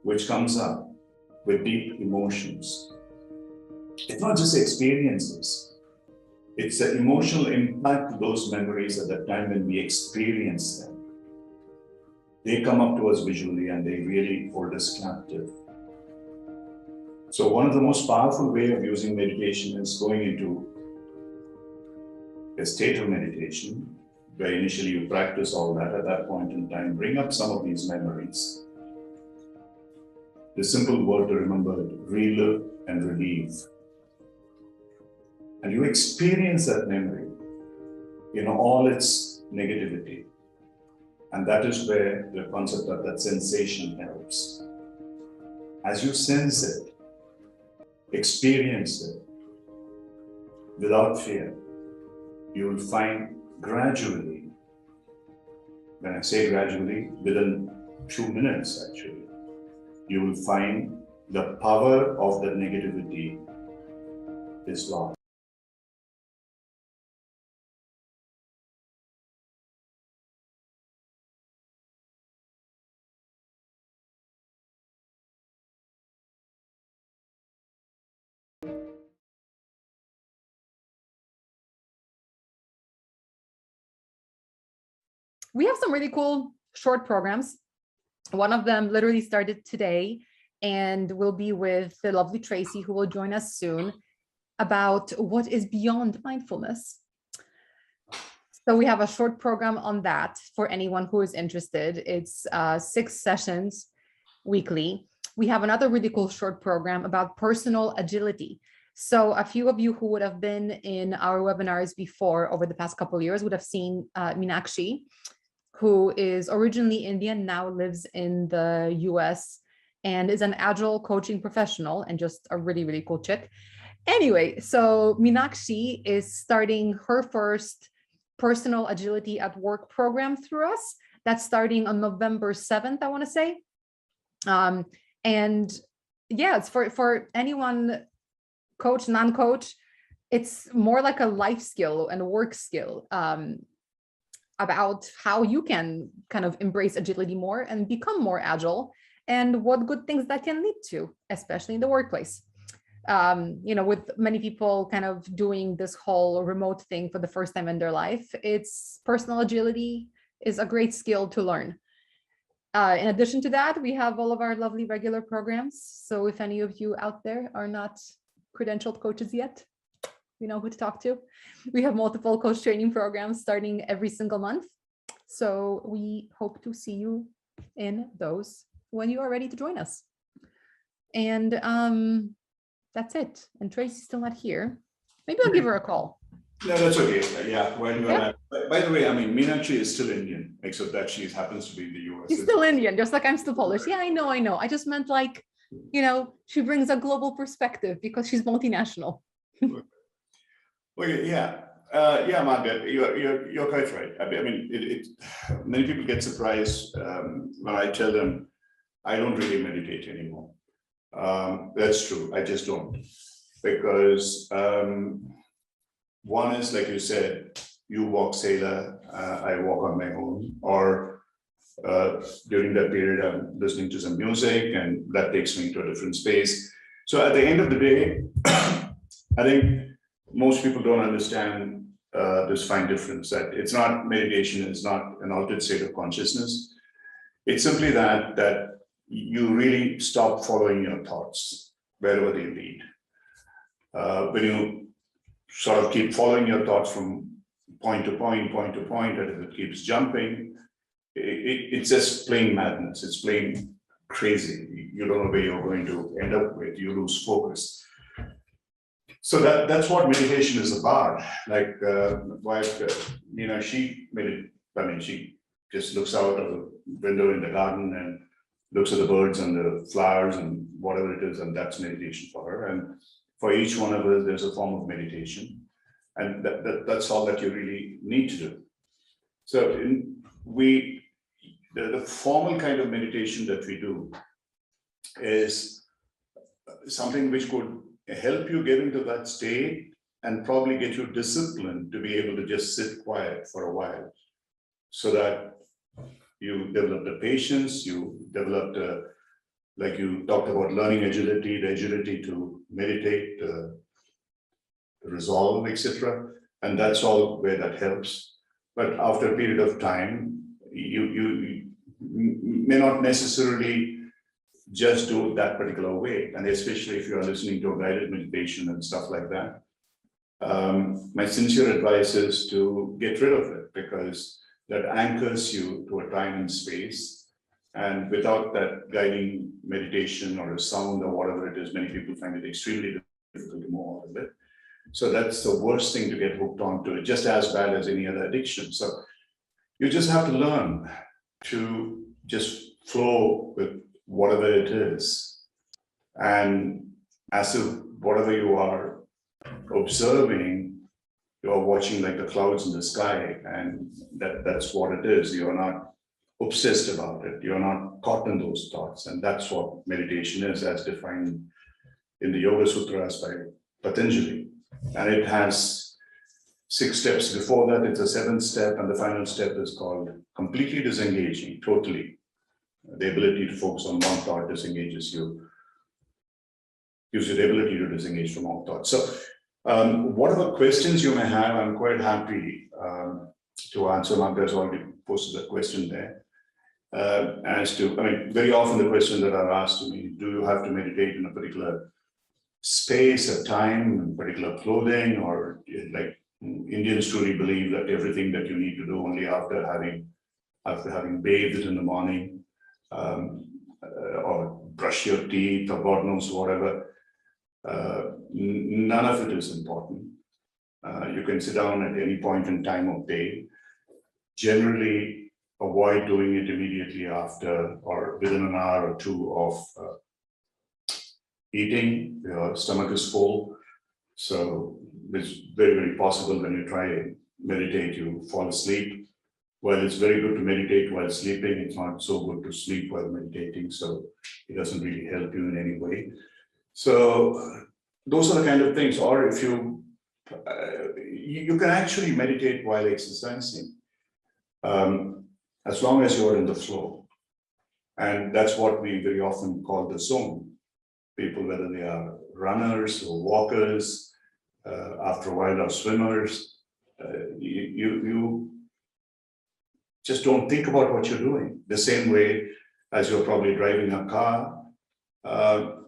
which comes up with deep emotions. It's not just experiences, it's the emotional impact of those memories at the time when we experience them. They come up to us visually and they really hold us captive. So one of the most powerful ways of using meditation is going into a state of meditation, where initially you practice all that. At that point in time, bring up some of these memories. The simple word to remember it: relive and relieve. And you experience that memory in all its negativity. And that is where the concept of that sensation helps. As you sense it, experience it without fear, you will find gradually, when I say gradually, within 2 minutes actually, you will find the power of that negativity is lost. We have some really cool short programs. One of them literally started today and will be with the lovely Tracy, who will join us soon, about what is beyond mindfulness. So we have a short program on that for anyone who is interested. It's 6 sessions weekly. We have another really cool short program about personal agility. So a few of you who would have been in our webinars before over the past couple of years would have seen Meenakshi, who is originally Indian, now lives in the US and is an agile coaching professional and just a really, really cool chick. Anyway, so Meenakshi is starting her first personal agility at work program through us. That's starting on November 7th, I want to say. And yeah, it's for anyone, coach, non-coach. It's more like a life skill and a work skill. About how you can kind of embrace agility more and become more agile, and what good things that can lead to, especially in the workplace. You know, with many people kind of doing this whole remote thing for the first time in their life, it's personal agility is a great skill to learn. In addition to that, we have all of our lovely regular programs. So if any of you out there are not credentialed coaches yet, you know who to talk to. We have multiple coach training programs starting every single month. So we hope to see you in those when you are ready to join us. And that's it. And Tracy's still not here. Maybe I'll give her a call. No, that's okay. Yeah, when you're at, by the way, I mean, Meenakshi is still Indian, except that she happens to be in the US. She's still Indian, just like I'm still Polish. Yeah, I know. I just meant like, you know, she brings a global perspective because she's multinational. Okay, yeah, Margaret, you're quite right. I mean, many people get surprised when I tell them I don't really meditate anymore. That's true. I just don't, because one is, like you said, you walk sailor, I walk on my own, or during that period I'm listening to some music and that takes me to a different space. So at the end of the day, I think most people don't understand this fine difference, that it's not meditation, it's not an altered state of consciousness. It's simply that you really stop following your thoughts wherever they lead. When you sort of keep following your thoughts from point to point, and if it keeps jumping, it's just plain madness. It's plain crazy. You don't know where you're going to end up with. You lose focus. So that's what meditation is about. Like you know, she just looks out of the window in the garden and looks at the birds and the flowers and whatever it is, and that's meditation for her. And for each one of us, there's a form of meditation, and that's all that you really need to do. So the formal kind of meditation that we do is something which could help you get into that state and probably get you disciplined to be able to just sit quiet for a while, so that you develop the patience, you develop the like you talked about learning agility, the agility to meditate, resolve, etc. And that's all where that helps. But after a period of time, you may not necessarily just do it that particular way. And especially if you are listening to a guided meditation and stuff like that. My sincere advice is to get rid of it, because that anchors you to a time and space. And without that guiding meditation or a sound or whatever it is, many people find it extremely difficult to move out of it. So that's the worst thing to get hooked onto it, just as bad as any other addiction. So you just have to learn to just flow with whatever it is. And as if whatever you are observing, you are watching like the clouds in the sky, and that's what it is. You're not obsessed about it. You're not caught in those thoughts. And that's what meditation is, as defined in the Yoga Sutras by Patanjali. And it has 6 steps. Before that, it's a 7th step, and the final step is called completely disengaging, totally. The ability to focus on one thought disengages you, gives you the ability to disengage from all thoughts. So whatever questions you may have, I'm quite happy to answer. Magda has already posted that question there. As to, I mean, very often the question that are asked to me, do you have to meditate in a particular space, a time, particular clothing, or like Indians truly believe that everything that you need to do only after having bathed in the morning, or brush your teeth, or God knows whatever. None of it is important. You can sit down at any point in time of day. Generally, avoid doing it immediately after or within an hour or two of eating. Your stomach is full, so it's very, very possible when you try and meditate, you fall asleep. Well, it's very good to meditate while sleeping. It's not so good to sleep while meditating, so it doesn't really help you in any way. So those are the kind of things. Or if you can actually meditate while exercising, as long as you're in the flow. And that's what we very often call the zone. People, whether they are runners or walkers, after a while are swimmers, you just don't think about what you're doing. The same way as you're probably driving a car,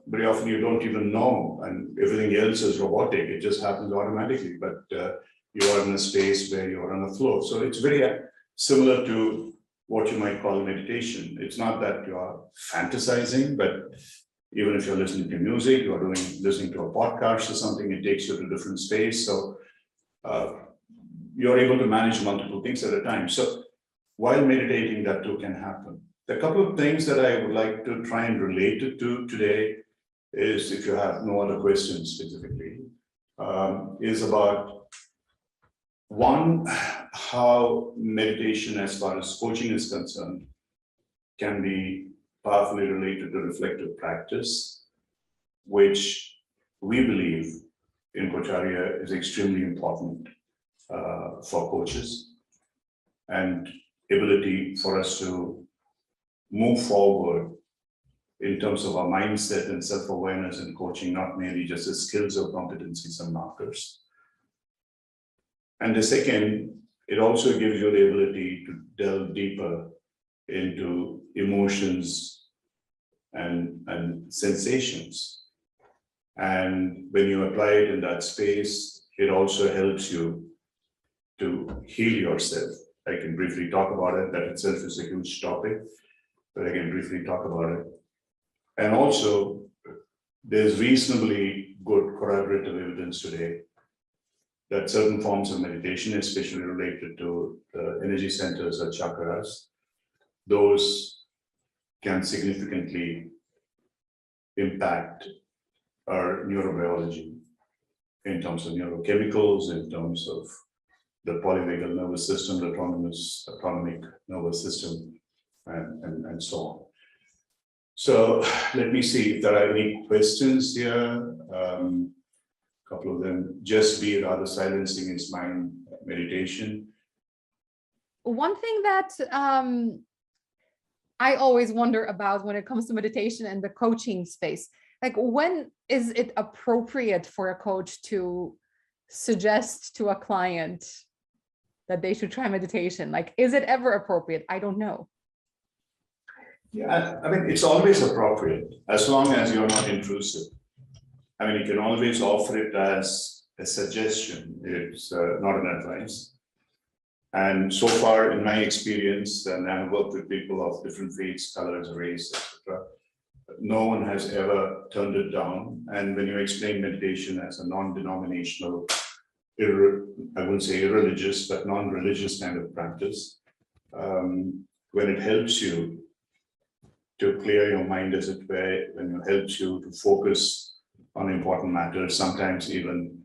very often you don't even know, and everything else is robotic. It just happens automatically, but you are in a space where you're on a flow. So it's very similar to what you might call meditation. It's not that you are fantasizing, but even if you're listening to music, you're listening to a podcast or something, it takes you to a different space. So you're able to manage multiple things at a time. So while meditating, that too can happen. The couple of things that I would like to try and relate it to today is, if you have no other questions specifically, is about one, how meditation as far as coaching is concerned can be powerfully related to reflective practice, which we believe in Coacharya is extremely important for coaches, and ability for us to move forward in terms of our mindset and self-awareness in coaching, not merely just as skills or competencies and markers. And the second, it also gives you the ability to delve deeper into emotions and sensations. And when you apply it in that space, it also helps you to heal yourself. I can briefly talk about it. That itself is a huge topic, but I can briefly talk about it. And also, there's reasonably good corroborative evidence today that certain forms of meditation, especially related to the energy centers or chakras, those can significantly impact our neurobiology in terms of neurochemicals, in terms of the polyvagal nervous system, the autonomic nervous system, and so on. So let me see if there are any questions here. A couple of them. Just be rather silencing his mind meditation. One thing that I always wonder about when it comes to meditation and the coaching space. Like, when is it appropriate for a coach to suggest to a client that they should try meditation? Like, is it ever appropriate? I don't know. Yeah, I mean, it's always appropriate as long as you're not intrusive. I mean, you can always offer it as a suggestion. It's not an advice. And so far, in my experience, and I've worked with people of different faiths, colors, race, etc., no one has ever turned it down. And when you explain meditation as a non-denominational, I wouldn't say irreligious, but non-religious kind of practice, when it helps you to clear your mind, as it were, when it helps you to focus on important matters, sometimes even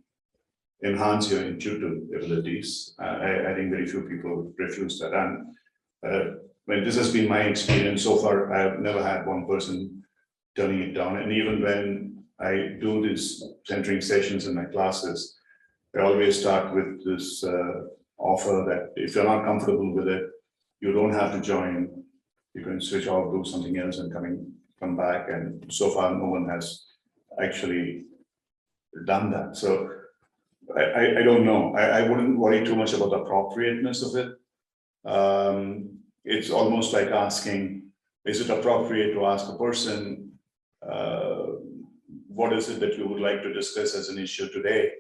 enhance your intuitive abilities. I think very few people refuse that. And when this has been my experience so far, I've never had one person turning it down. And even when I do these centering sessions in my classes, I always start with this offer that if you're not comfortable with it, you don't have to join. You can switch off, do something else, and come back. And so far, no one has actually done that. So I don't know. I wouldn't worry too much about the appropriateness of it. It's almost like asking, is it appropriate to ask a person, what is it that you would like to discuss as an issue today,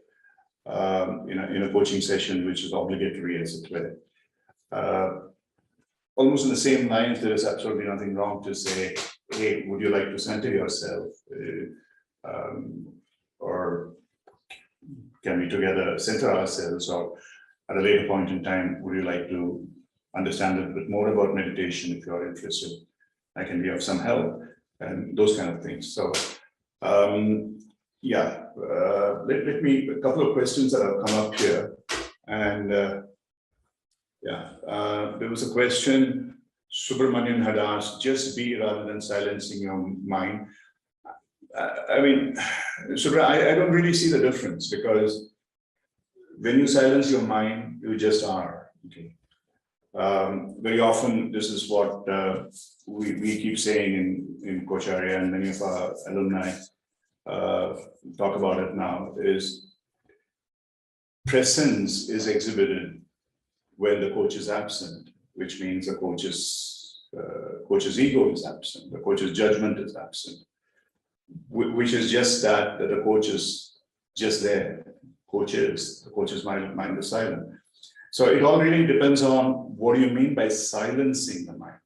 in a coaching session, which is obligatory, as it were. Almost in the same lines, there is absolutely nothing wrong to say, hey, would you like to center yourself? Or can we together center ourselves? Or at a later point in time, would you like to understand a little bit more about meditation if you're interested? I can be of some help, and those kind of things. So, yeah, let me, a couple of questions that have come up here. And there was a question Subramanian had asked, just be rather than silencing your mind. I mean, Subra, I don't really see the difference, because when you silence your mind, you just are. Okay. Very often, this is what we keep saying in Coacharya, and many of our alumni talk about it now, is presence is exhibited when the coach is absent, which means the coach's ego is absent, the coach's judgment is absent, which is just that the coach is just there. The coach's mind is silent. So it all really depends on what do you mean by silencing the mind.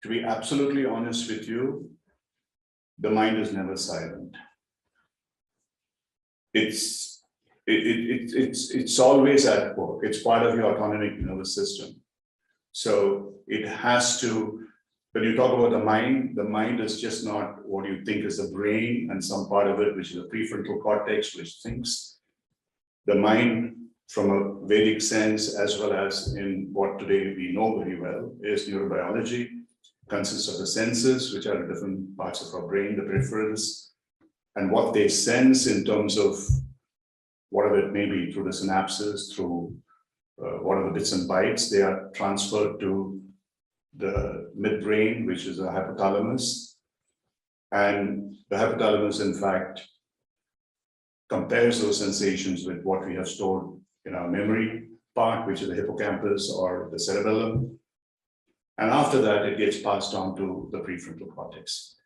To be absolutely honest with you, the mind is never silent. It's always at work. It's part of your autonomic nervous system. So it has to, when you talk about the mind is just not what you think is the brain and some part of it, which is the prefrontal cortex, which thinks. The mind, from a Vedic sense, as well as in what today we know very well, is neurobiology, consists of the senses, which are different parts of our brain, the peripherals, and what they sense in terms of whatever it may be, through the synapses, through whatever bits and bytes, they are transferred to the midbrain, which is the hypothalamus. And the hypothalamus, in fact, compares those sensations with what we have stored in our memory part, which is the hippocampus or the cerebellum. And after that, it gets passed on to the prefrontal cortex.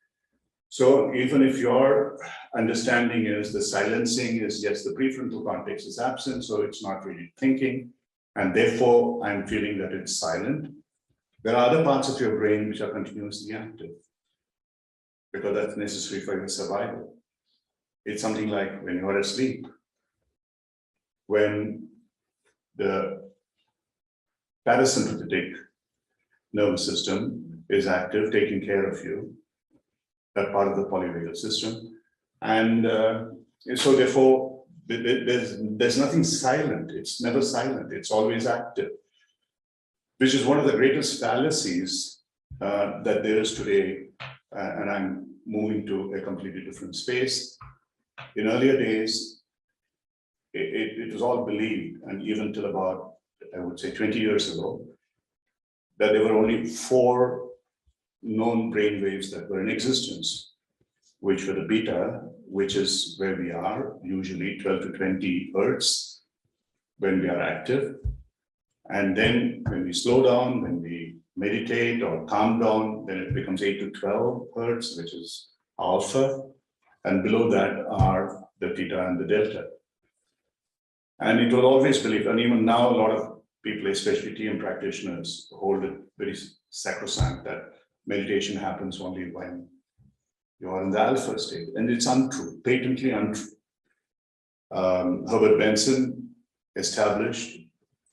So even if your understanding is the silencing is, yes, the prefrontal cortex is absent, so it's not really thinking, and therefore I'm feeling that it's silent, there are other parts of your brain which are continuously active, because that's necessary for your survival. It's something like when you're asleep, when the parasympathetic nervous system is active, taking care of you, that part of the polyvagal system. And so therefore, there's nothing silent. It's never silent. It's always active, which is one of the greatest fallacies that there is today. And I'm moving to a completely different space. In earlier days, it was all believed, and even till about, I would say, 20 years ago, that there were only 4 known brain waves that were in existence, which were the beta, which is where we are, usually 12 to 20 hertz when we are active. And then when we slow down, when we meditate or calm down, then it becomes 8 to 12 hertz, which is alpha. And below that are the theta and the delta. And it was always believed, and even now, a lot of people, especially TM practitioners, hold it very sacrosanct that meditation happens only when you are in the alpha state. And it's untrue, patently untrue. Herbert Benson established,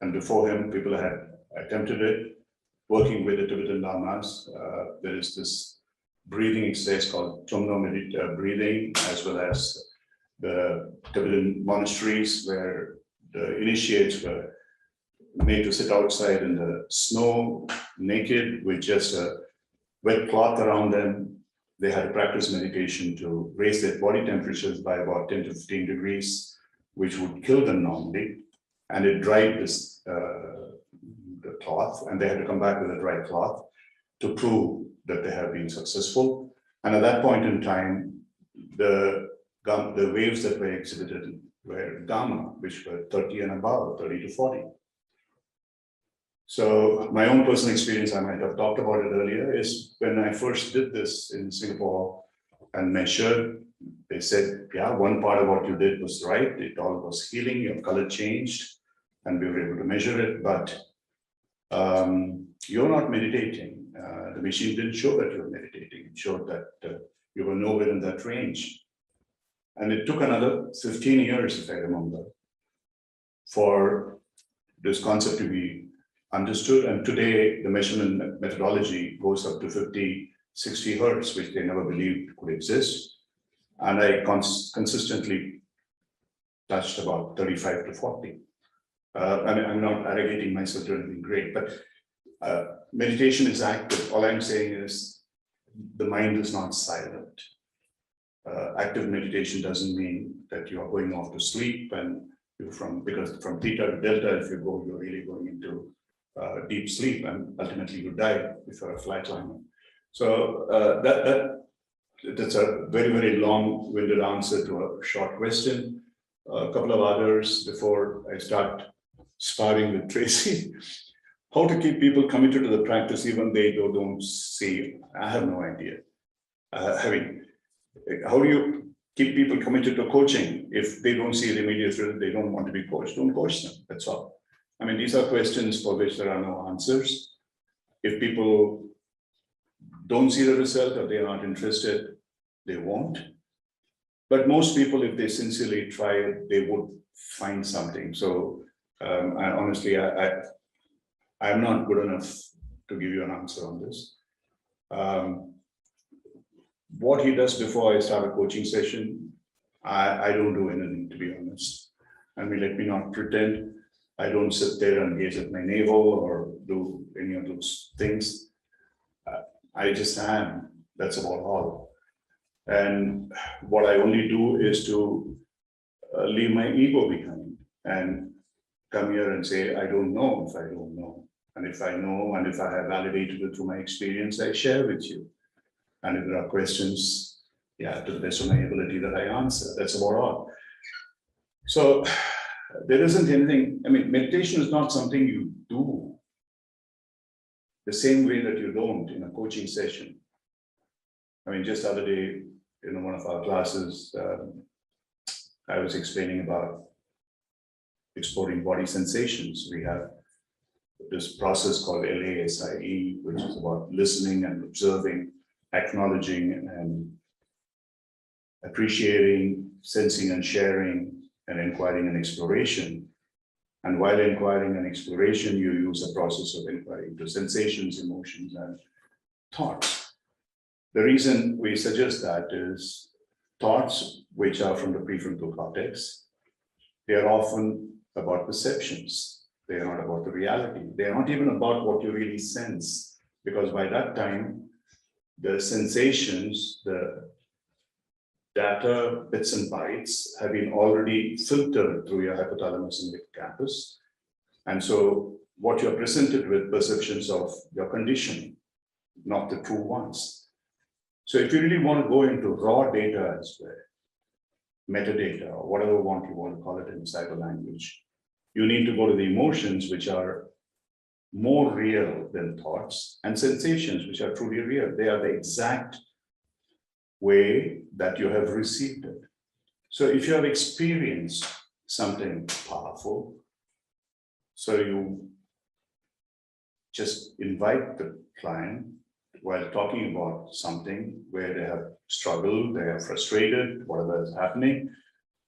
and before him, people had attempted it, working with the Tibetan Lamas. There is this breathing exercise called Chomno breathing, as well as the Tibetan monasteries where the initiates were made to sit outside in the snow, naked, with just a wet cloth around them. They had to practice meditation to raise their body temperatures by about 10 to 15 degrees, which would kill them normally. And it dried this the cloth, and they had to come back with a dry cloth to prove that they have been successful. And at that point in time, the waves that were exhibited were gamma, which were 30 and above, 30 to 40. So my own personal experience, I might have talked about it earlier, is when I first did this in Singapore and measured, they said, yeah, one part of what you did was right. It all was healing, your color changed, and we were able to measure it, but you're not meditating. The machine didn't show that you were meditating. It showed that you were nowhere in that range. And it took another 15 years, if I remember, for this concept to be understood. And today, the measurement methodology goes up to 50, 60 hertz, which they never believed could exist. And I consistently touched about 35 to 40. I mean, I'm not arrogating myself to anything great, but meditation is active. All I'm saying is the mind is not silent. Active meditation doesn't mean that you are going off to sleep and because from theta to delta, if you go, you're really going into deep sleep, and ultimately you die if you're a flatliner. So that's a very, very long-winded answer to a short question. A couple of others before I start sparring with Tracy. How to keep people committed to the practice even they don't see? I have no idea. How do you keep people committed to coaching if they don't see the immediate result, they don't want to be coached? Don't coach them, that's all. I mean, these are questions for which there are no answers. If people don't see the result or they are not interested, they won't. But most people, if they sincerely try it, they would find something. So honestly, I'm not good enough to give you an answer on this. What he does before I start a coaching session, I don't do anything, to be honest. I mean, let me not pretend. I don't sit there and gaze at my navel or do any of those things. I just am. That's about all. And what I only do is to leave my ego behind and come here and say, I don't know if I don't know. And if I know, and if I have validated it through my experience, I share with you. And if there are questions, yeah, to the best of my ability that I answer, that's about all. So there isn't anything, I mean, meditation is not something you do the same way that you don't in a coaching session. I mean, just the other day, in one of our classes, I was explaining about exploring body sensations. We have this process called LASI, which is about listening and observing, acknowledging and appreciating, sensing and sharing, and inquiring and exploration. And while inquiring and exploration, you use a process of inquiry to sensations, emotions, and thoughts. The reason we suggest that is thoughts, which are from the prefrontal cortex, they are often about perceptions. They are not about the reality. They are not even about what you really sense, because by that time, the sensations, the data, bits and bytes have been already filtered through your hypothalamus and hippocampus. And so what you're presented with, perceptions of your condition, not the true ones. So if you really want to go into raw data as well, metadata, or whatever you want to call it in cyber language, you need to go to the emotions, which are more real than thoughts, and sensations, which are truly real. They are the exact way that you have received it. So if you have experienced something powerful, so you just invite the client while talking about something where they have struggled, they are frustrated, whatever is happening,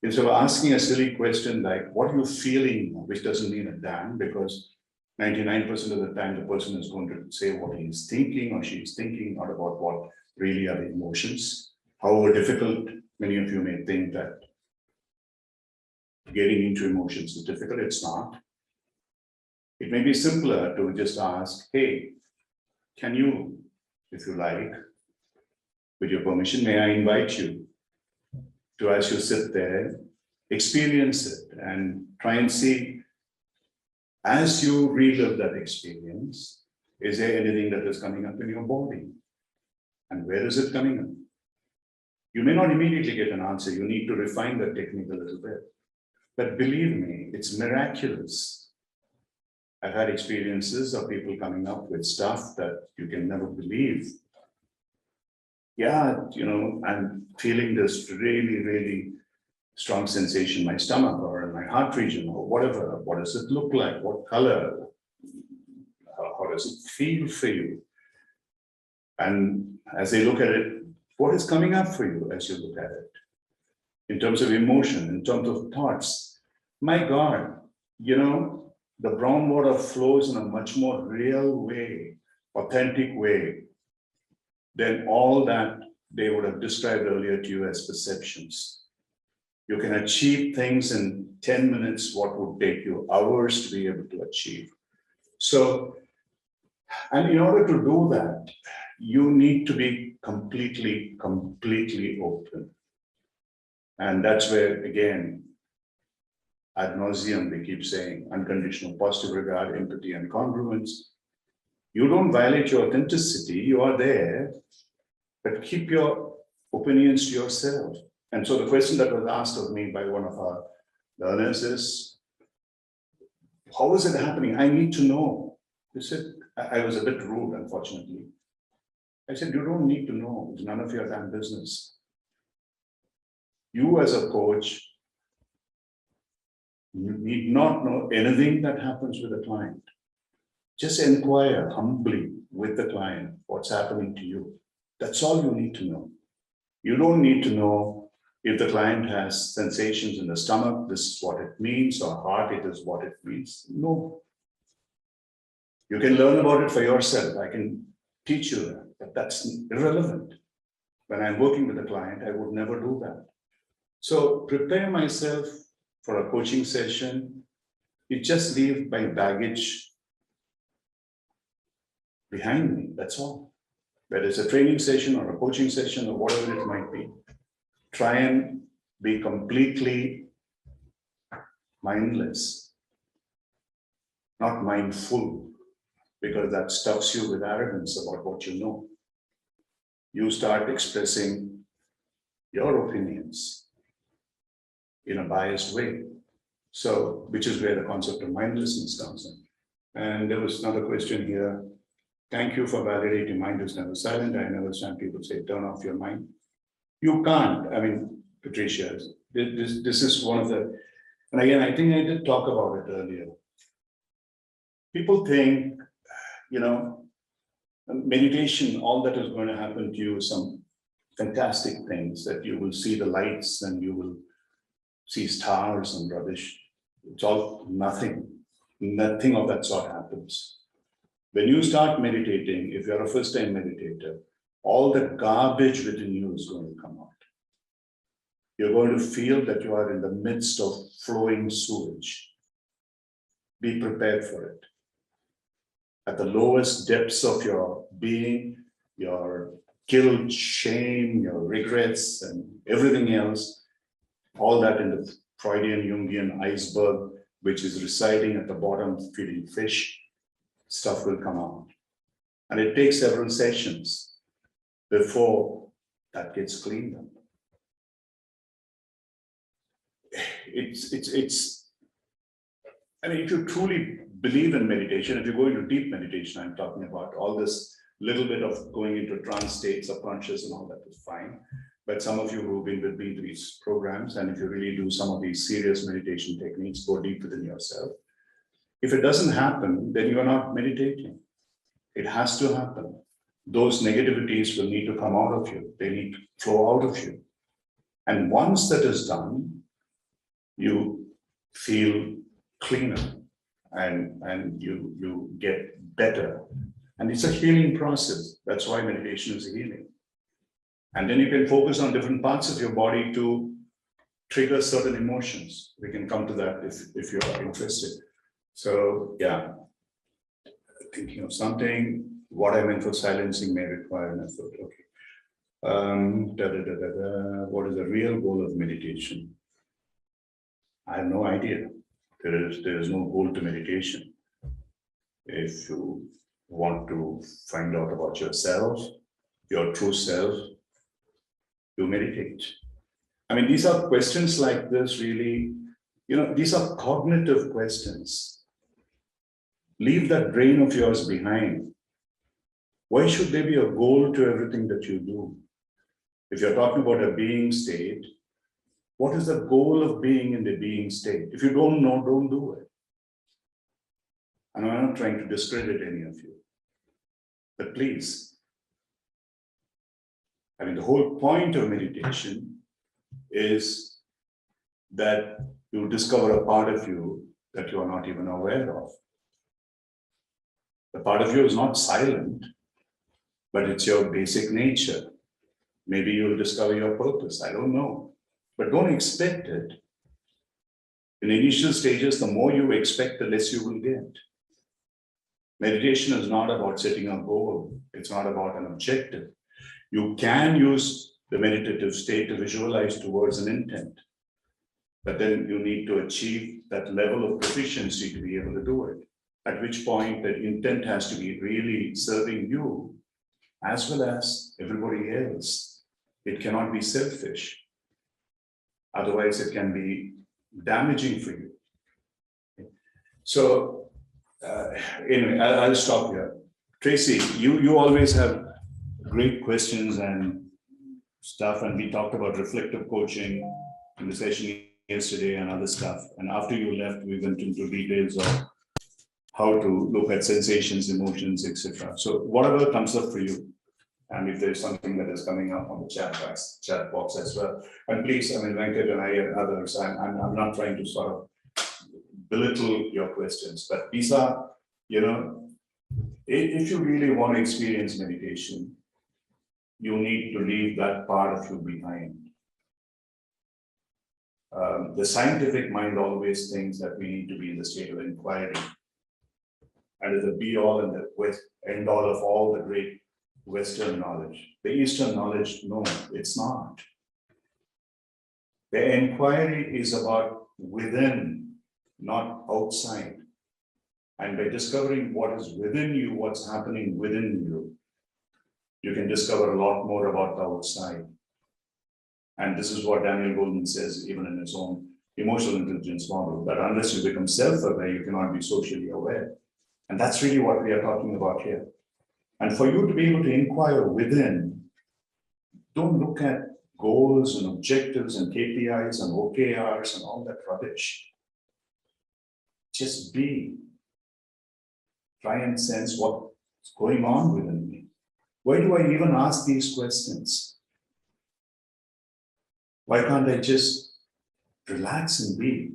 instead of asking a silly question like, what are you feeling? Which doesn't mean a damn, because 99% of the time the person is going to say what he is thinking or she is thinking, not about what really are the emotions. However difficult many of you may think that getting into emotions is difficult, it's not. It may be simpler to just ask, hey, can you, if you like, with your permission, may I invite you to, as you sit there, experience it and try and see, as you relive that experience, is there anything that is coming up in your body? And where is it coming up? You may not immediately get an answer. You need to refine that technique a little bit. But believe me, it's miraculous. I've had experiences of people coming up with stuff that you can never believe. Yeah, you know, I'm feeling this really, really strong sensation in my stomach or in my heart region or whatever. What does it look like? What color? How does it feel for you? And as they look at it, what is coming up for you as you look at it? In terms of emotion, in terms of thoughts. My God, you know, the brown water flows in a much more real way, authentic way than all that they would have described earlier to you as perceptions. You can achieve things in 10 minutes, what would take you hours to be able to achieve. So, and in order to do that, you need to be completely open. And that's where, again, ad nauseum, they keep saying, unconditional positive regard, empathy, and congruence. You don't violate your authenticity, you are there, but keep your opinions to yourself. And so the question that was asked of me by one of our learners is, how is it happening? I need to know. He said, I was a bit rude, unfortunately. I said, you don't need to know. It's none of your damn business. You as a coach, you need not know anything that happens with a client. Just inquire humbly with the client what's happening to you. That's all you need to know. You don't need to know if the client has sensations in the stomach, this is what it means, or heart, it is what it means. No. You can learn about it for yourself. I can teach you that, but that's irrelevant. When I'm working with a client, I would never do that. So prepare myself for a coaching session. You just leave my baggage behind me, that's all. Whether it's a training session or a coaching session or whatever it might be. Try and be completely mindless, not mindful, because that stuffs you with arrogance about what you know. You start expressing your opinions in a biased way. So, which is where the concept of mindlessness comes in. And there was another question here. Thank you for validating mind is never silent. I understand people say, turn off your mind. You can't. I mean, Patricia, this is one of the, and again, I think I did talk about it earlier. People think, you know, meditation, all that is going to happen to you is some fantastic things that you will see the lights and you will see stars and rubbish. It's all nothing. Nothing of that sort happens. When you start meditating, if you're a first-time meditator, all the garbage within you is going to come out. You're going to feel that you are in the midst of flowing sewage. Be prepared for it. At the lowest depths of your being, your guilt, shame, your regrets, and everything else, all that in the Freudian, Jungian iceberg, which is residing at the bottom feeding fish, stuff will come out. And it takes several sessions before that gets cleaned up. I mean, if you truly believe in meditation, if you go into deep meditation, I'm talking about all this little bit of going into trance states, subconscious and all that is fine. But some of you who've been with me through these programs, and if you really do some of these serious meditation techniques, go deep within yourself. If it doesn't happen, then you are not meditating. It has to happen. Those negativities will need to come out of you. They need to flow out of you. And once that is done, you feel cleaner and you get better. And it's a healing process. That's why meditation is healing. And then you can focus on different parts of your body to trigger certain emotions. We can come to that if you're interested. So yeah, thinking of something, what I meant for silencing may require an effort. Okay. What is the real goal of meditation? I have no idea. There is no goal to meditation. If you want to find out about yourself, your true self, you meditate. I mean, these are questions like this really, these are cognitive questions. Leave that brain of yours behind. Why should there be a goal to everything that you do? If you're talking about a being state, what is the goal of being in the being state? If you don't know, don't do it. And I'm not trying to discredit any of you, but please, I mean, the whole point of meditation is that you discover a part of you that you are not even aware of. The part of you is not silent, but it's your basic nature. Maybe you'll discover your purpose, I don't know. But don't expect it. In initial stages, the more you expect, the less you will get. Meditation is not about setting a goal. It's not about an objective. You can use the meditative state to visualize towards an intent. But then you need to achieve that level of proficiency to be able to do it. At which point that intent has to be really serving you as well as everybody else. It cannot be selfish. Otherwise, it can be damaging for you. So, anyway, I'll stop here. Tracy, you always have great questions and stuff, and we talked about reflective coaching in the session yesterday and other stuff. And after you left, we went into details of how to look at sensations, emotions, etc. So, whatever comes up for you. And if there's something that is coming up on the chat box as well. And please, I mean, Venkat and I and others, I'm not trying to sort of belittle your questions, but these are, if you really want to experience meditation, you need to leave that part of you behind. The scientific mind always thinks that we need to be in the state of inquiry. And is the be all and the end all of all the great Western knowledge. The Eastern knowledge, no, it's not. The inquiry is about within, not outside. And by discovering what is within you, what's happening within you, you can discover a lot more about the outside. And this is what Daniel Goleman says, even in his own emotional intelligence model, that unless you become self-aware, you cannot be socially aware. And that's really what we are talking about here. And for you to be able to inquire within, don't look at goals and objectives and KPIs and OKRs and all that rubbish. Just be. Try and sense what's going on within me. Why do I even ask these questions? Why can't I just relax and be?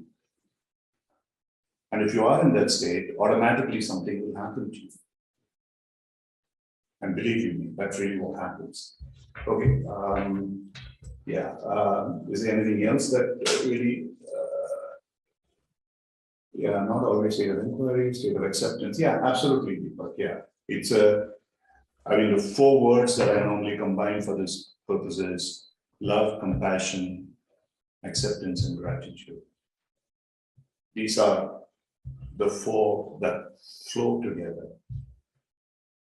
And if you are in that state, automatically something will happen to you. And believe me, that's really what happens. Okay, is there anything else that really, not always state of inquiry, state of acceptance. Yeah, absolutely, but yeah, it's the 4 words that I normally combine for this purpose is love, compassion, acceptance, and gratitude. these are the four that flow together.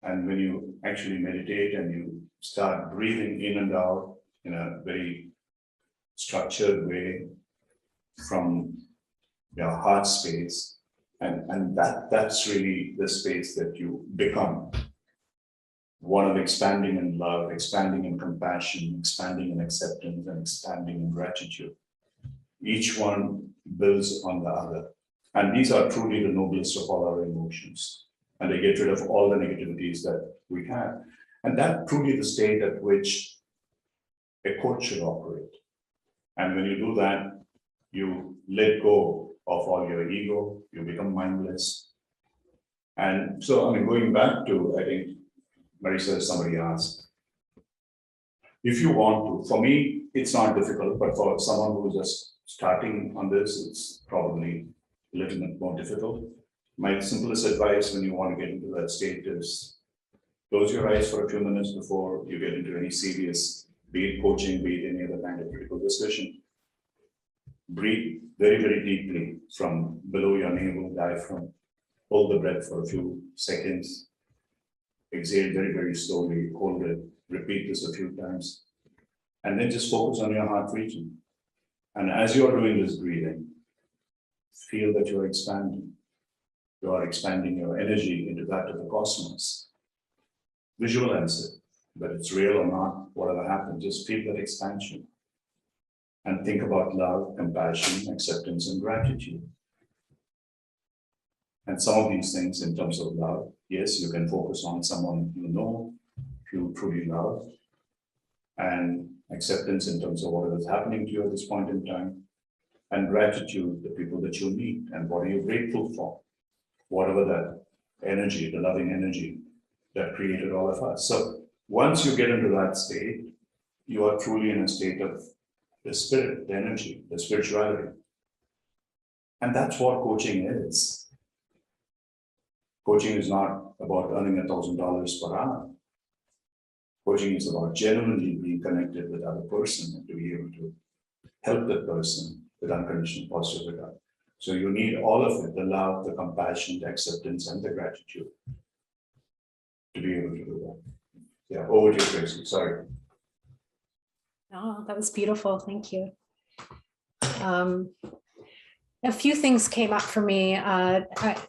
And when you actually meditate and you start breathing in and out in a very structured way from your heart space, and that's really the space that you become. One of expanding in love, expanding in compassion, expanding in acceptance, and expanding in gratitude. Each one builds on the other. And these are truly the noblest of all our emotions. And they get rid of all the negativities that we have. And that's truly the state at which a coach should operate. And when you do that, you let go of all your ego, you become mindless. And so, I mean, going back to, I think, Marisa, somebody asked, if you want to, for me, it's not difficult, but for someone who's just starting on this, it's probably a little bit more difficult. My simplest advice when you want to get into that state is close your eyes for a few minutes before you get into any serious, be it coaching, be it any other kind of critical discussion. Breathe very, very deeply from below your navel, diaphragm. Hold the breath for a few seconds. Exhale very, very slowly, hold it, repeat this a few times, and then just focus on your heart region. And as you're doing this breathing, feel that you're expanding. You are expanding your energy into that of the cosmos. Visualize it, whether it's real or not, whatever happens, just feel that expansion. And think about love, compassion, acceptance, and gratitude. And some of these things in terms of love, yes, you can focus on someone you know, you truly love, and acceptance in terms of what is happening to you at this point in time, and gratitude, the people that you meet, and what are you grateful for, whatever that energy, the loving energy that created all of us. So once you get into that state, you are truly in a state of the spirit, the energy, the spirituality. And that's what coaching is. Coaching is not about earning $1,000 per hour. Coaching is about genuinely being connected with other person and to be able to help that person with unconditional positive regard. So you need all of it, the love, the compassion, the acceptance, and the gratitude to be able to do that. Yeah, over to you, Tracy. Sorry. Oh, that was beautiful. Thank you. A few things came up for me.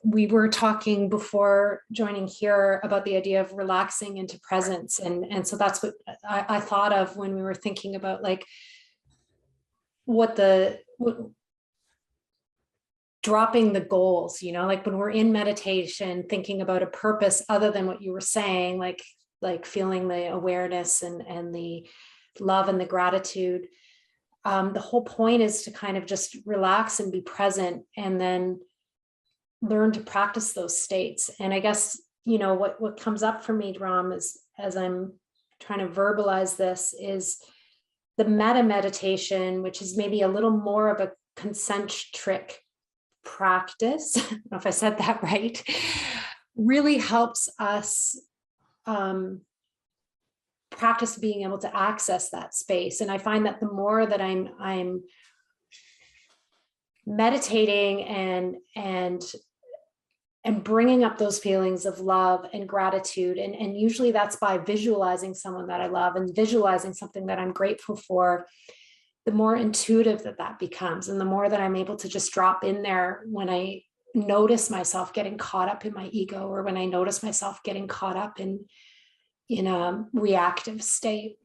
We were talking before joining here about the idea of relaxing into presence. And so that's what I thought of when we were thinking about like dropping the goals, you know, like when we're in meditation, thinking about a purpose other than what you were saying, like feeling the awareness and the love and the gratitude. The whole point is to kind of just relax and be present and then learn to practice those states. And I guess, you know, what comes up for me, Ram, is as I'm trying to verbalize this is the metta meditation, which is maybe a little more of a concentric practice. I don't know if I said that right, really helps us practice being able to access that space. And I find that the more that I'm meditating and bringing up those feelings of love and gratitude, and usually that's by visualizing someone that I love and visualizing something that I'm grateful for, the more intuitive that becomes, and the more that I'm able to just drop in there when I notice myself getting caught up in my ego, or when I notice myself getting caught up in a reactive state.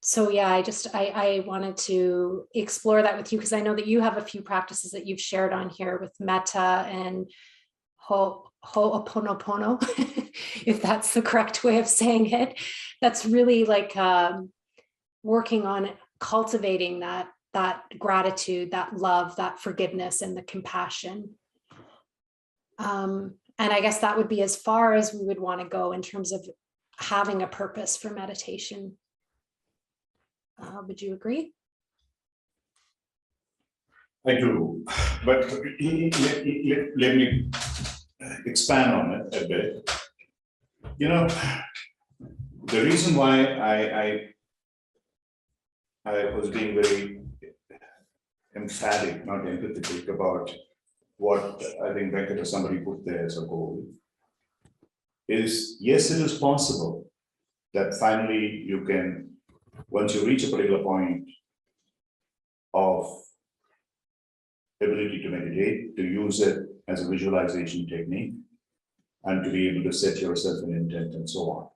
So yeah, I wanted to explore that with you, because I know that you have a few practices that you've shared on here with metta and ho'oponopono, if that's the correct way of saying it. That's really like working on cultivating that gratitude, that love, that forgiveness, and the compassion. And I guess that would be as far as we would want to go in terms of having a purpose for meditation. Would you agree? I do, but let me expand on it a bit. You know, the reason why I was being very emphatic, not empathetic, about what I think Venkat or somebody put there as a goal, is yes, it is possible that finally you can, once you reach a particular point of ability to meditate, to use it as a visualization technique and to be able to set yourself an intent and so on.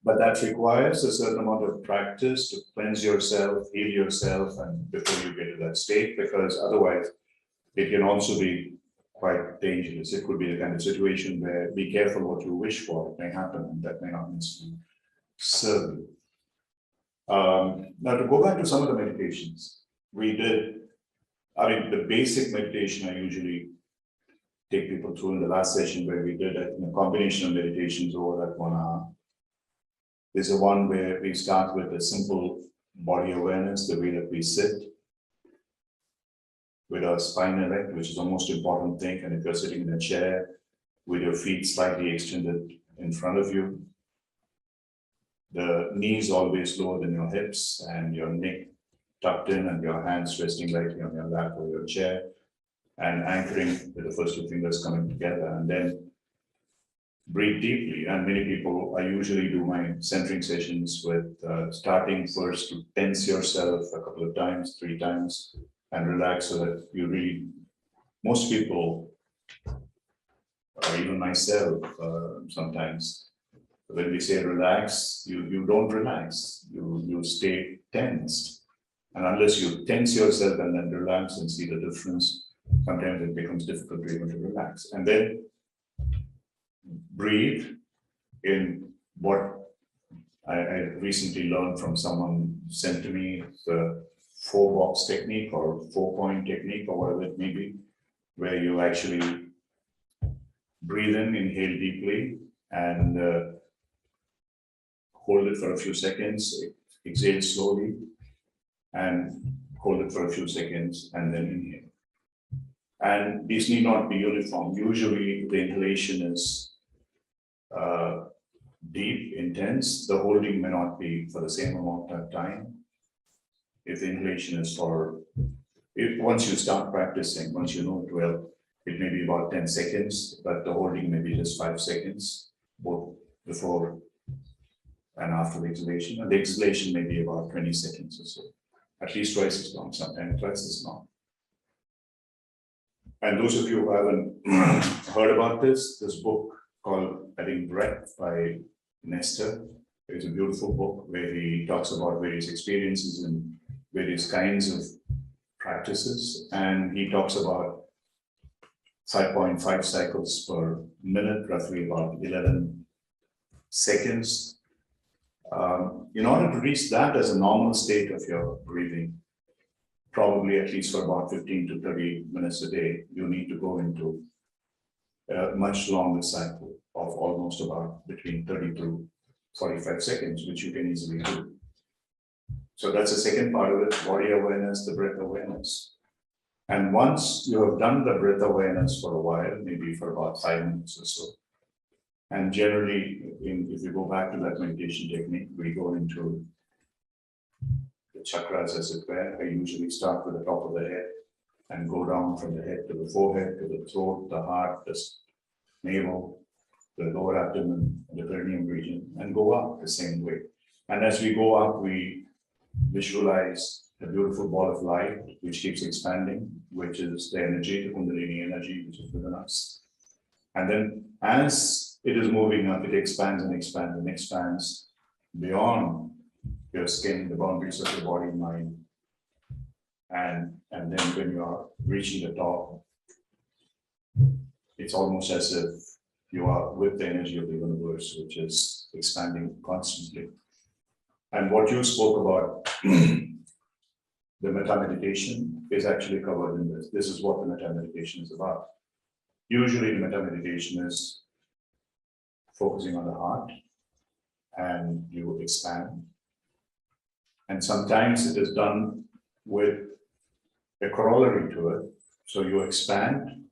But that requires a certain amount of practice to cleanse yourself, heal yourself, and before you get to that state, because otherwise it can also be quite dangerous. It could be the kind of situation where be careful what you wish for, it may happen, and that may not necessarily serve you. Now to go back to some of the meditations, we did, I mean, the basic meditation I usually take people through in the last session where we did a combination of meditations over that 1 hour. Is the one where we start with a simple body awareness, the way that we sit, with our spine erect, which is the most important thing. And if you're sitting in a chair with your feet slightly extended in front of you, the knees always lower than your hips and your neck tucked in and your hands resting lightly on your lap or your chair, and anchoring with the first 2 fingers coming together, and then breathe deeply. And many people, I usually do my centering sessions with starting first to tense yourself a couple of times, 3 times, and relax so that you really, most people, or even myself, sometimes, when we say relax, you don't relax, you stay tensed. And unless you tense yourself and then relax and see the difference, sometimes it becomes difficult to even to relax. And then breathe in what I recently learned from someone sent to me, the 4-box technique or 4-point technique or whatever it may be, where you actually breathe in, inhale deeply, and hold it for a few seconds, exhale slowly, and hold it for a few seconds, and then inhale. And these need not be uniform. Usually the inhalation is deep, intense. The holding may not be for the same amount of time. If the inhalation is once you start practicing, once you know it well, it may be about 10 seconds, but the holding may be just 5 seconds, both before and after the exhalation. And the exhalation may be about 20 seconds or so, at least twice as long, sometimes twice as long. And those of you who haven't heard about this book called, I think, Breath by Nestor. It's a beautiful book where he talks about various experiences and various kinds of practices. And he talks about 5.5 cycles per minute, roughly about 11 seconds. In order to reach that as a normal state of your breathing, probably at least for about 15 to 30 minutes a day, you need to go into a much longer cycle of almost about between 30 to 45 seconds, which you can easily do. So that's the second part of it, body awareness, the breath awareness. And once you have done the breath awareness for a while, maybe for about 5 minutes or so, and generally, if you go back to that meditation technique, we go into the chakras, as it were. I usually start with the top of the head and go down from the head to the forehead, to the throat, the heart, the navel, the lower abdomen, the perineum region, and go up the same way. And as we go up, we visualize a beautiful ball of light, which keeps expanding, which is the energy, the Kundalini energy, which is within us. And then as it is moving up, it expands and expands and expands beyond your skin, the boundaries of your body and mind. And then when you are reaching the top, it's almost as if you are with the energy of the universe, which is expanding constantly. And what you spoke about, the metta meditation, is actually covered in this. This is what the metta meditation is about. Usually the metta meditation is focusing on the heart, and you expand. And sometimes it is done with a corollary to it. So you expand,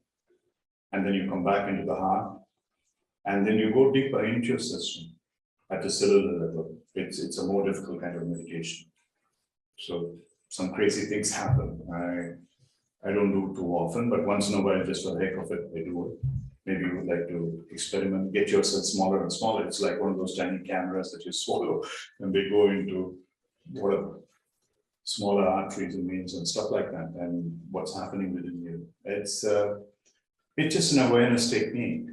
and then you come back into the heart, and then you go deeper into your system at the cellular level. It's a more difficult kind of meditation. So some crazy things happen. I don't do it too often, but once in a while, just for the heck of it, I do it. Maybe you would like to experiment, get yourself smaller and smaller. It's like one of those tiny cameras that you swallow and they go into whatever smaller arteries and veins and stuff like that, and what's happening within you. It's just an awareness technique.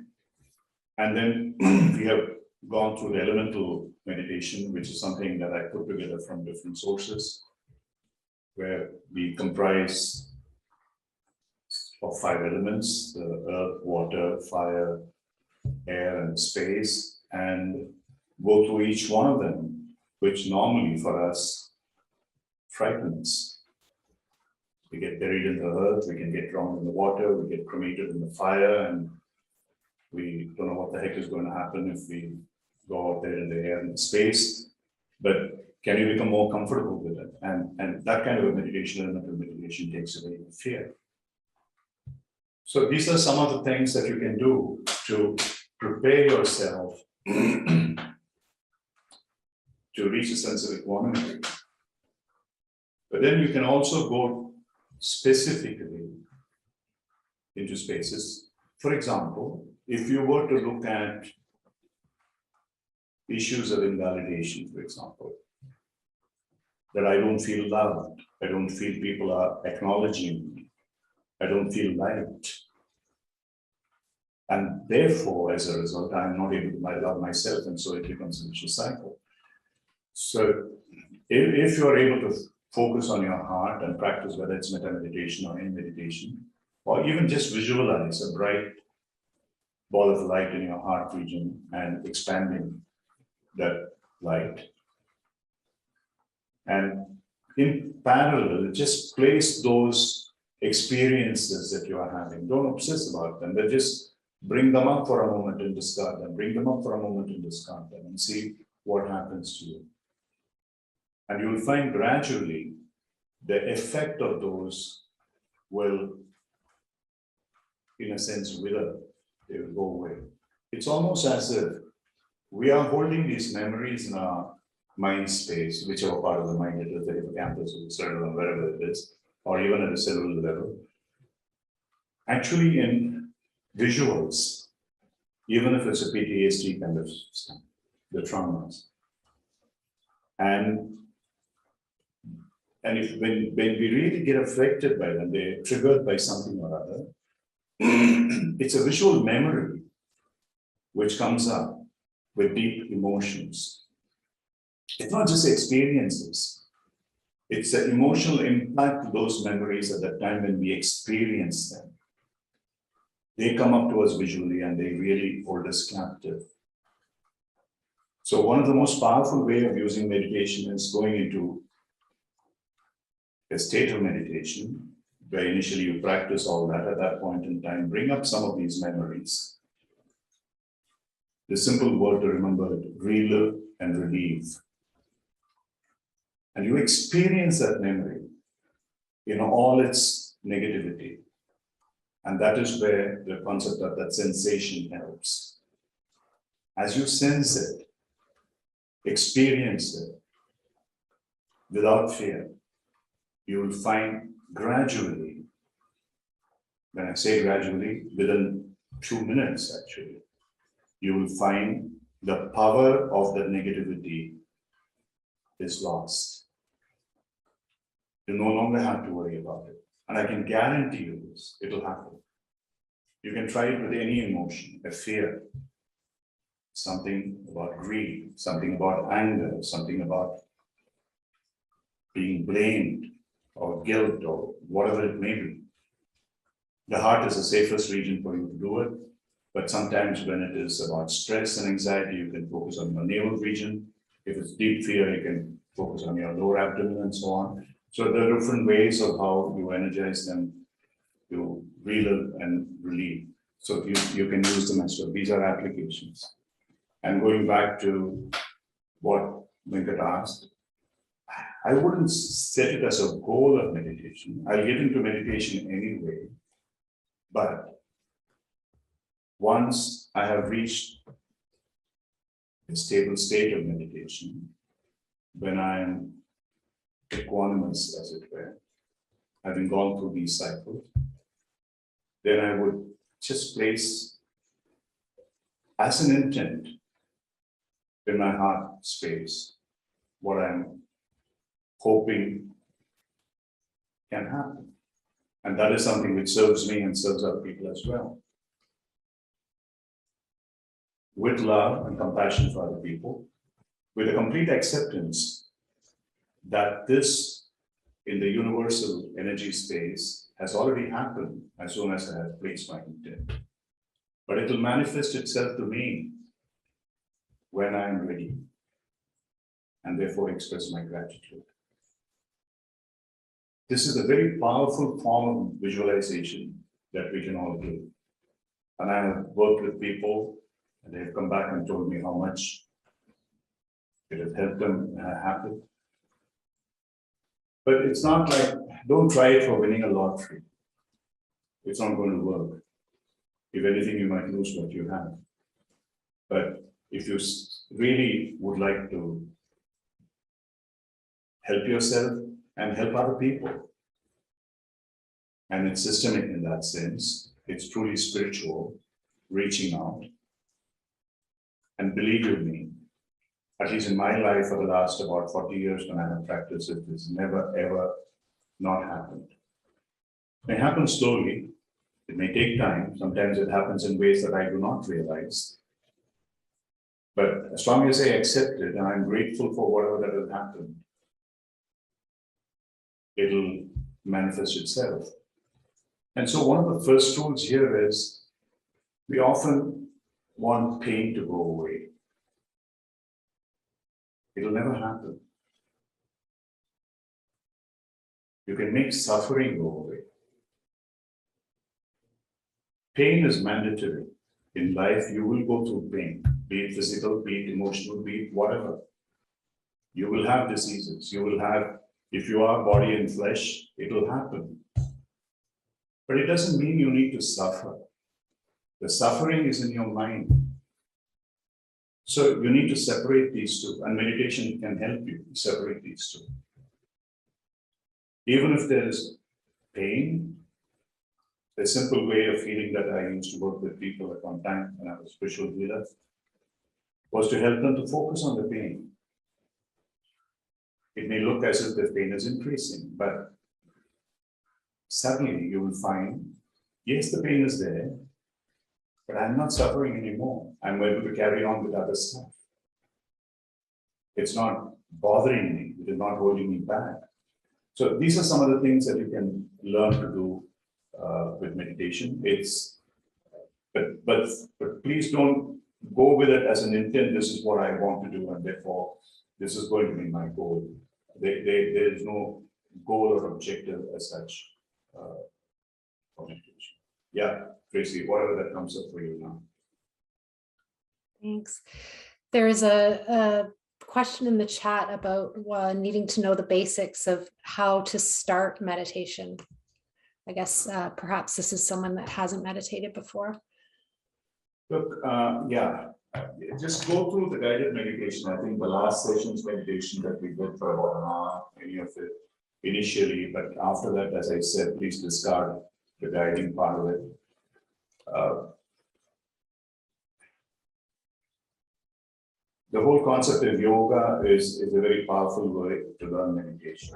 And then we have gone through the elemental meditation, which is something that I put together from different sources, where we comprise of 5 elements: the earth, water, fire, air, and space, and go through each one of them, which normally for us frightens. We get buried in the earth, we can get drowned in the water, we get cremated in the fire, and we don't know what the heck is going to happen if we go out there in the air and space. But can you become more comfortable with it? And that kind of a meditation, elemental meditation, takes away the fear. So these are some of the things that you can do to prepare yourself to reach a sense of equanimity. But then you can also go specifically into spaces. For example, if you were to look at issues of invalidation, for example, that I don't feel loved, I don't feel people are acknowledging me, I don't feel liked. And therefore, as a result, I'm not able to love myself, and so it becomes a vicious cycle. So if you're able to focus on your heart and practice, whether it's metta meditation or any meditation, or even just visualize a bright ball of light in your heart region and expanding that light. And in parallel, just place those experiences that you are having. Don't obsess about them, but just bring them up for a moment and discard them. Bring them up for a moment and discard them and see what happens to you. And you will find gradually the effect of those will, in a sense, wither. They will go away. It's almost as if we are holding these memories in our mind space, whichever part of the mind it is, the hippocampus or the cerebellum, wherever it is, or even at a cellular level. Actually, in visuals, even if it's a PTSD kind of stuff, the traumas. And if when we really get affected by them, they're triggered by something or other, it's a visual memory which comes up with deep emotions. It's not just experiences. It's the emotional impact of those memories at the time when we experience them. They come up to us visually and they really hold us captive. So one of the most powerful ways of using meditation is going into a state of meditation, where initially you practice all that. At that point in time, bring up some of these memories. The simple word to remember it: relive and relieve. And you experience that memory in all its negativity. And that is where the concept of that sensation helps. As you sense it, experience it without fear, you will find gradually, when I say gradually, within 2 minutes actually, you will find the power of the negativity is lost. You no longer have to worry about it. And I can guarantee you this, it will happen. You can try it with any emotion, a fear, something about greed, something about anger, something about being blamed or guilt or whatever it may be. The heart is the safest region for you to do it. But sometimes when it is about stress and anxiety, you can focus on your navel region. If it's deep fear, you can focus on your lower abdomen and so on. So there are different ways of how you energize them to relive and relieve. So you can use them as well. These are applications. And going back to what Venkat asked, I wouldn't set it as a goal of meditation. I'll get into meditation anyway. But once I have reached a stable state of meditation, when I'm equanimous, as it were, having gone through these cycles, then I would just place as an intent in my heart space what I'm hoping can happen. And that is something which serves me and serves other people as well. With love and compassion for other people, with a complete acceptance that this in the universal energy space has already happened as soon as I have placed my intent. But it will manifest itself to me when I am ready, and therefore express my gratitude. This is a very powerful form of visualization that we can all do. And I have worked with people, and they have come back and told me how much it has helped them happen. But it's not like, don't try it for winning a lottery. It's not going to work. If anything, you might lose what you have. But if you really would like to help yourself and help other people, and it's systemic in that sense, it's truly spiritual, reaching out. And believe you me, at least in my life for the last about 40 years when I have practiced it, this never ever not happened. It may happen slowly, it may take time, sometimes it happens in ways that I do not realize. But as long as I accept it and I'm grateful for whatever that has happened, it'll manifest itself. And so one of the first rules here is we often want pain to go away. It'll never happen. You can make suffering go away. Pain is mandatory. In life, you will go through pain, be it physical, be it emotional, be it whatever. You will have diseases. You will have, if you are body and flesh, it will happen. But it doesn't mean you need to suffer. The suffering is in your mind. So you need to separate these two, and meditation can help you separate these two. Even if there is pain, a simple way of feeling that I used to work with people at one time when I was a spiritual healer was to help them to focus on the pain. It may look as if the pain is increasing, but suddenly you will find, yes, the pain is there, but I'm not suffering anymore. I'm able to carry on with other stuff. It's not bothering me. It is not holding me back. So these are some of the things that you can learn to do with meditation. But please don't go with it as an intent. This is what I want to do, and therefore this is going to be my goal. There is no goal or objective as such for meditation. Yeah, Tracy, whatever that comes up for you now. Thanks. There's a question in the chat about needing to know the basics of how to start meditation. I guess perhaps this is someone that hasn't meditated before. Look, yeah, just go through the guided meditation. I think the last session's meditation that we did for about an hour, any of it initially, but after that, as I said, please discard the guiding part of it. The whole concept of yoga is a very powerful way to learn meditation,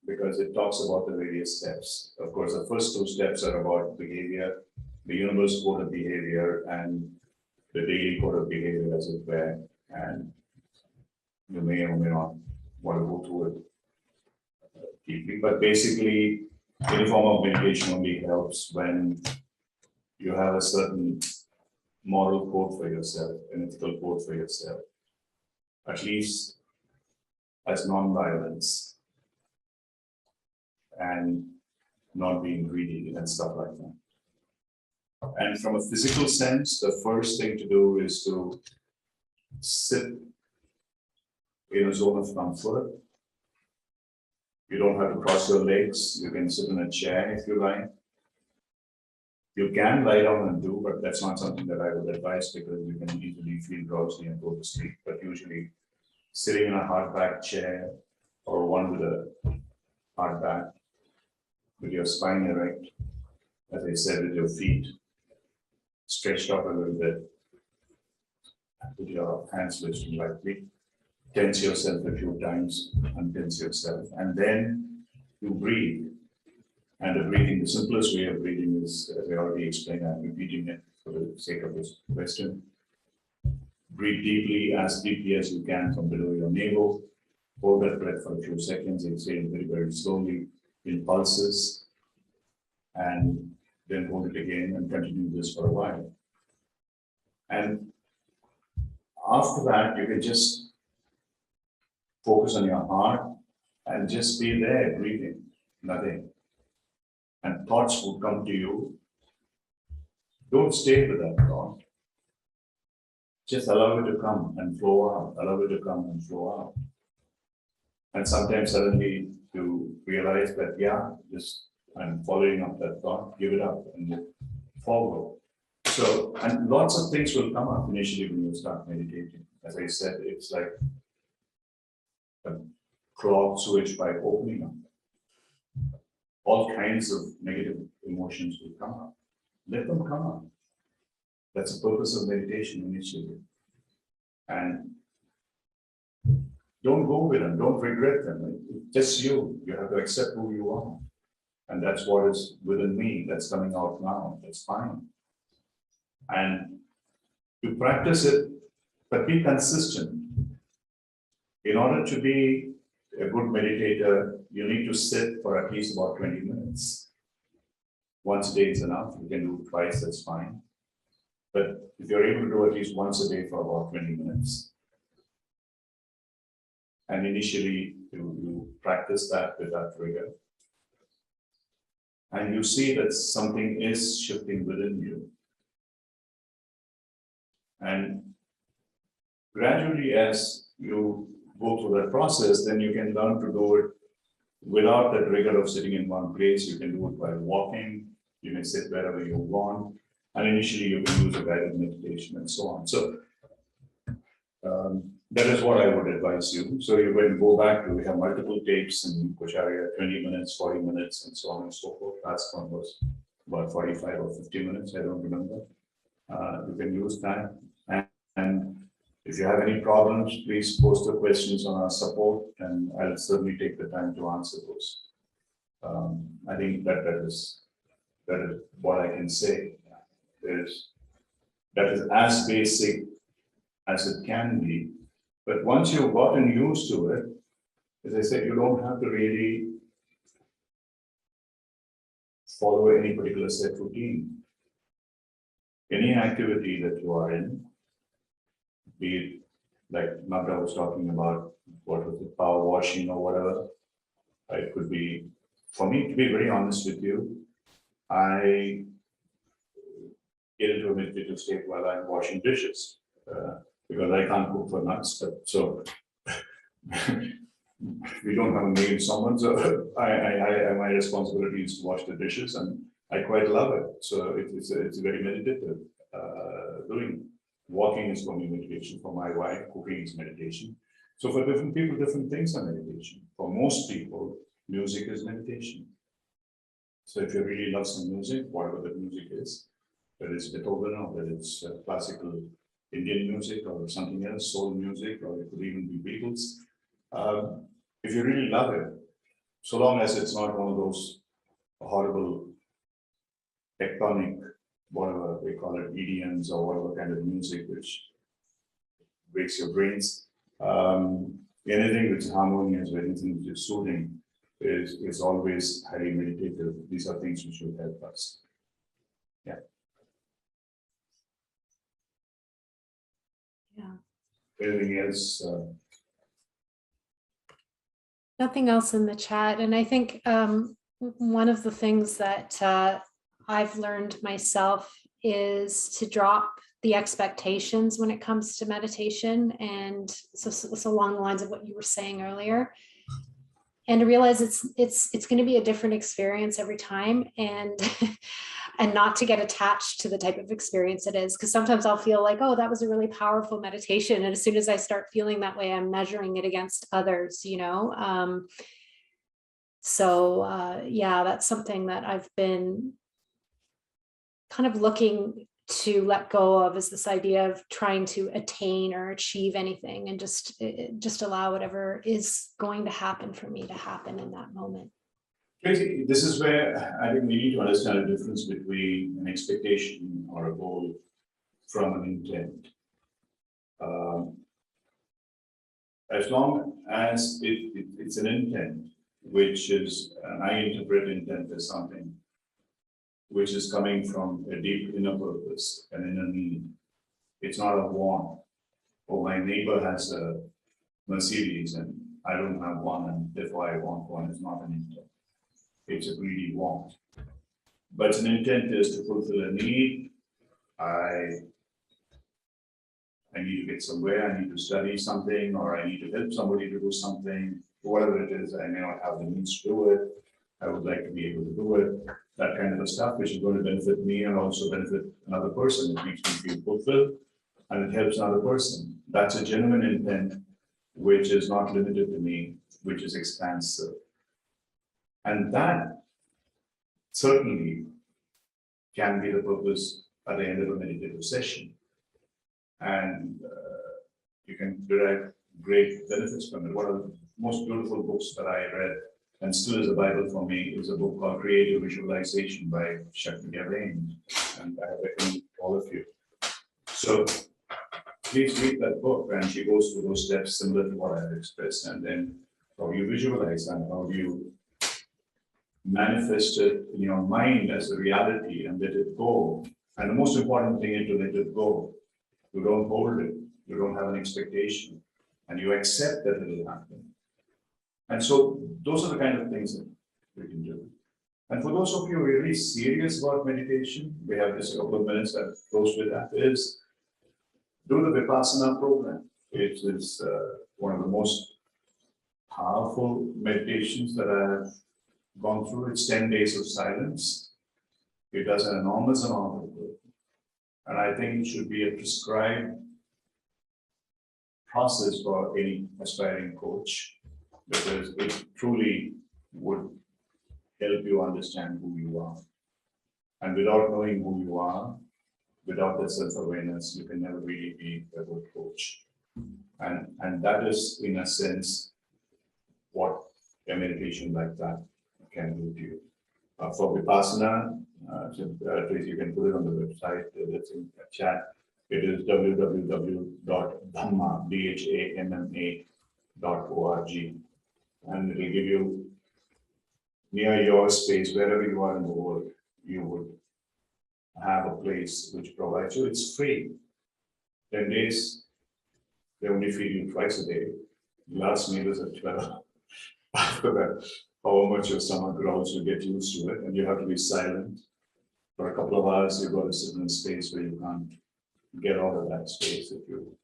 because it talks about the various steps. Of course, the first two steps are about behavior, the universal code of behavior, and the daily code of behavior, as it were. And you may or may not want to go through it deeply, but basically, any form of meditation only helps when you have a certain moral code for yourself, an ethical code for yourself, at least as non-violence and not being greedy and stuff like that. And from a physical sense, the first thing to do is to sit in a zone of comfort. You don't have to cross your legs. You can sit in a chair if you like. You can lie down and do, but that's not something that I would advise, because you can easily feel drowsy and go to sleep. But usually sitting in a hard-back chair or one with a hard back, with your spine erect, as I said, with your feet stretched out a little bit, with your hands lifted lightly. Tense yourself a few times, untense yourself, and then you breathe. And the breathing, the simplest way of breathing is, as I already explained, I'm repeating it for the sake of this question. Breathe deeply as you can from below your navel. Hold that breath for a few seconds, exhale very, very slowly in pulses, and then hold it again and continue this for a while. And after that, you can just focus on your heart and just be there, breathing, nothing. And thoughts will come to you. Don't stay with that thought. Just allow it to come and flow out, allow it to come and flow out. And sometimes suddenly you realize that, yeah, just I'm following up that thought, give it up and move forward. So, and lots of things will come up initially when you start meditating. As I said, it's like a clogged sewage pipe opening up. All kinds of negative emotions will come up. Let them come up. That's the purpose of meditation initially. And don't go with them, don't regret them. It's just you. You have to accept who you are. And that's what is within me, that's coming out now. That's fine. And you practice it, but be consistent. In order to be a good meditator, you need to sit for at least about 20 minutes. Once a day is enough. You can do it twice, that's fine. But if you're able to do at least once a day for about 20 minutes, and initially you practice that with that rigor, and you see that something is shifting within you. And gradually, as you go through that process, then you can learn to do it without that rigor of sitting in one place. You can do it while walking. You may sit wherever you want. And initially, you can use a guided meditation and so on. So that is what I would advise you. So you can go back to, we have multiple tapes in Coacharya, 20 minutes, 40 minutes, and so on and so forth. Last one was about 45 or 50 minutes, I don't remember. You can use that. And if you have any problems, please post the questions on our support, and I'll certainly take the time to answer those. I think that is what I can say. That is as basic as it can be. But once you've gotten used to it, as I said, you don't have to really follow any particular set routine. Any activity that you are in, be it like Nagda was talking about, what was it, power washing or whatever, it could be, for me, to be very honest with you, I get into a meditative state while I'm washing dishes, because I can't cook for nuts, but so we don't have a maid someone, so my responsibility is to wash the dishes, and I quite love it. So it's very meditative. Doing walking is for me meditation. For my wife, cooking is meditation. So for different people, different things are meditation. For most people, music is meditation. So if you really love some music, whatever the music is, whether it's Beethoven or whether it's classical Indian music or something else, soul music, or it could even be Beatles. If you really love it, so long as it's not one of those horrible tectonic, whatever they call it, EDMs or whatever kind of music which breaks your brains, anything which is harmonious or anything which is soothing is always highly meditative. These are things which should help us. Yeah. Yeah. Anything else? Nothing else in the chat. And I think one of the things that I've learned myself is to drop the expectations when it comes to meditation. And so along the lines of what you were saying earlier, and to realize it's going to be a different experience every time, and and not to get attached to the type of experience it is, because sometimes I'll feel like, oh, that was a really powerful meditation, and as soon as I start feeling that way, I'm measuring it against others, you know. Yeah, that's something that I've been kind of looking to let go of, is this idea of trying to attain or achieve anything, and just allow whatever is going to happen for me to happen in that moment. Tracy, this is where I think we need to understand the difference between an expectation or a goal from an intent. As long as it's an intent, which is, I interpret intent as something which is coming from a deep inner purpose, an inner meaning. It's not a want. Oh, my neighbor has a Mercedes and I don't have one, and therefore I want one. It's not an intent. It's a greedy want. But an intent is to fulfill a need. I need to get somewhere, I need to study something, or I need to help somebody to do something, whatever it is. I may not have the means to do it. I would like to be able to do it. That kind of a stuff, which is going to benefit me and also benefit another person. It makes me feel fulfilled and it helps another person. That's a genuine intent, which is not limited to me, which is expansive. And that certainly can be the purpose at the end of a meditative session. And you can derive great benefits from it. One of the most beautiful books that I read, and still is a Bible for me, is a book called Creative Visualization by Shakti Gawain, and I recommend all of you. So please read that book, and she goes through those steps similar to what I have expressed, and then how you visualize and how you manifest it in your mind as a reality and let it go. And the most important thing is to let it go. You don't hold it, you don't have an expectation, and you accept that it will happen. And so those are the kind of things that we can do. And for those of you who are really serious about meditation, we have this couple of minutes that close with that, is do the Vipassana program. It is one of the most powerful meditations that I have gone through. It's 10 days of silence. It does an enormous amount of good. And I think it should be a prescribed process for any aspiring coach, because it truly would help you understand who you are. And without knowing who you are, without that self-awareness, you can never really be a good coach. And that is, in a sense, what a meditation like that can do to you. For Vipassana, Tracy, you can put it on the website, that's in the chat. It is www.dhamma.org, and it will give you, near your space, wherever you are in the world, you would have a place which provides you. It's free. 10 days, they only feed you twice a day. Last meal is at 12. After that, however much your stomach growls, you get used to it, and you have to be silent. For a couple of hours, you've got to sit in a space where you can't get out of that space. If you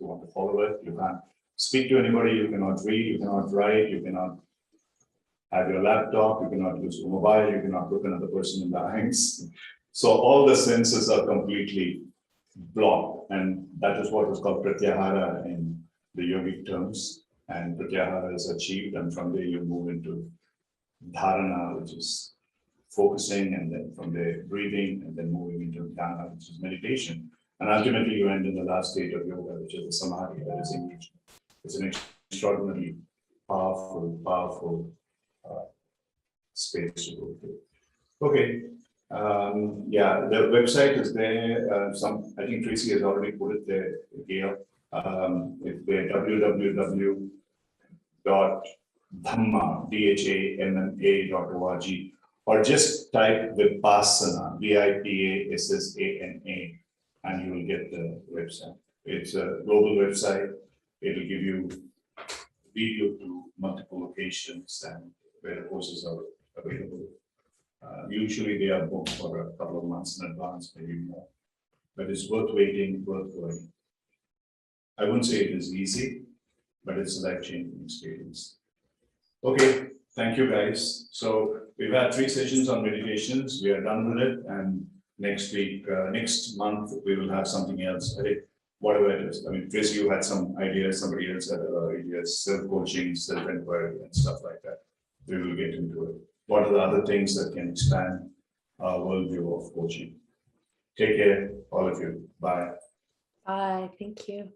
want to follow it, you can't speak to anybody, you cannot read, you cannot write, you cannot have your laptop, you cannot use your mobile, you cannot look another person in the eyes. So all the senses are completely blocked, and that is what is called pratyahara in the yogic terms. And pratyahara is achieved, and from there you move into dharana, which is focusing, and then from there breathing, and then moving into dhyana, which is meditation. And ultimately you end in the last stage of yoga, which is the samadhi that is engaged. It's an extraordinarily powerful space to go to. Okay. Yeah, the website is there. I think Tracy has already put it there, Gail. It's there, www.dhamma.org, or just type Vipassana, Vipassana, and you will get the website. It's a global website. It will give you video to multiple locations and where the courses are available. Usually they are booked for a couple of months in advance, maybe more, but it's worth waiting, worth going. I wouldn't say it is easy, but it's a life-changing experience. Okay, thank you guys. So we've had 3 sessions on meditations. We are done with it, and next week, next month, we will have something else. I think whatever it is. I mean, Tracy, you had some ideas, somebody else had other ideas, self-coaching, self-inquiry and stuff like that. We will get into it. What are the other things that can expand our worldview of coaching? Take care, all of you. Bye. Bye. Thank you.